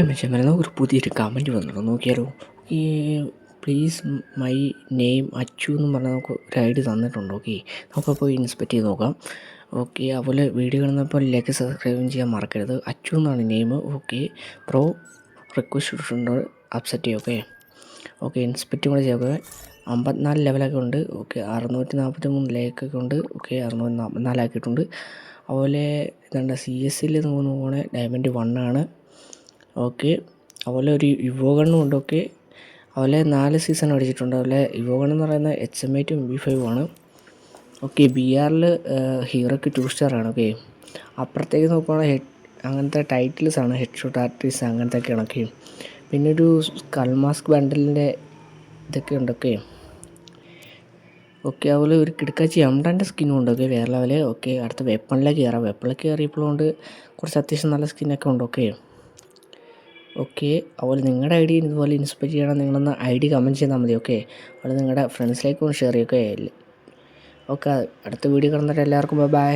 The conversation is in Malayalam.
മെച്ചമരുന്ന ഒരു പുതിയൊരു കമൻറ്റ് വന്നിട്ടുണ്ട് നോക്കിയാലോ. ഈ പ്ലീസ് മൈ നെയിം അച്ചു എന്ന് പറഞ്ഞാൽ നമുക്ക് ഒരു ഐ ഡി തന്നിട്ടുണ്ട്. ഓക്കെ, നമുക്കപ്പോൾ പോയി ഇൻസ്പെക്ട് ചെയ്ത് നോക്കാം. ഓക്കെ, അതുപോലെ വീഡിയോ കാണുന്നപ്പോൾ ലൈക്ക് സബ്സ്ക്രൈബും ചെയ്യാൻ മറക്കരുത്. അച്ചു എന്നാണ് നെയിം. ഓക്കെ, പ്രോ റിക്വസ്റ്റ് ഇട്ടിട്ടുണ്ട്, അപ്സെറ്റ് ചെയ്യും. ഓക്കെ ഓക്കെ ഇൻസ്പെക്റ്റും കൂടെ ചെയ്യുക. 54 ലെവലൊക്കെ ഉണ്ട്. ഓക്കെ, 643 ലൈക്കൊക്കെ ഉണ്ട്. ഓക്കെ, 644 ആക്കിയിട്ടുണ്ട്. അതുപോലെ ഇതുണ്ട് CS നോക്കുകയാണെങ്കിൽ ഡയമണ്ട് 1 ആണ്. ഓക്കെ, അതുപോലെ ഒരു യുവോഗണ്ണും ഉണ്ട്. ഓക്കെ, അതുപോലെ 4 സീസൺ അടിച്ചിട്ടുണ്ട്. അതുപോലെ യുവോഗൺ എന്ന് പറയുന്നത് HM8 MB5 ആണ്. ഓക്കെ, BRൽ ഹീറോയ്ക്ക് 2 സ്റ്റാറാണ്. ഓക്കെ, അപ്പുറത്തേക്ക് നോക്കുകയാണെങ്കിൽ അങ്ങനത്തെ ടൈറ്റിൽസ് ആണ്, ഹെഡ് ഷോട്ട് ആർട്ടിസ്റ്റ് അങ്ങനത്തെയൊക്കെയാണ്. ഓക്കെ, പിന്നെ ഒരു സ്കൾമാസ്ക് ബണ്ടലിൻ്റെ ഇതൊക്കെ ഉണ്ട്. ഓക്കെ ഓക്കെ അതുപോലെ ഒരു കിടക്കാച്ചി എംഡൻ്റെ സ്കിന്നും ഉണ്ട്. ഓക്കെ, വേറെ ലെവല്. ഓക്കെ, അടുത്ത വെപ്പണിലേക്ക് കയറാം. വെപ്പണിലേക്ക് കയറിയപ്പോഴുണ്ട് കുറച്ച് അത്യാവശ്യം നല്ല സ്കിന്നൊക്കെ ഉണ്ട്. ഓക്കെ ഓക്കെ അതുപോലെ നിങ്ങളുടെ ഐ ഡി ഇതുപോലെ ഇൻസ്പെക്ട് ചെയ്യണം. നിങ്ങളൊന്ന് ഐ ഡി കമൻറ്റ് ചെയ്താൽ മതി. ഓക്കെ, അതുപോലെ നിങ്ങളുടെ ഫ്രണ്ട്സിലേക്ക് ഒന്ന് ഷെയർ ചെയ്യുക. ഓക്കെ, അടുത്ത വീഡിയോ കാണുന്നവരെ എല്ലാവർക്കും ബൈ.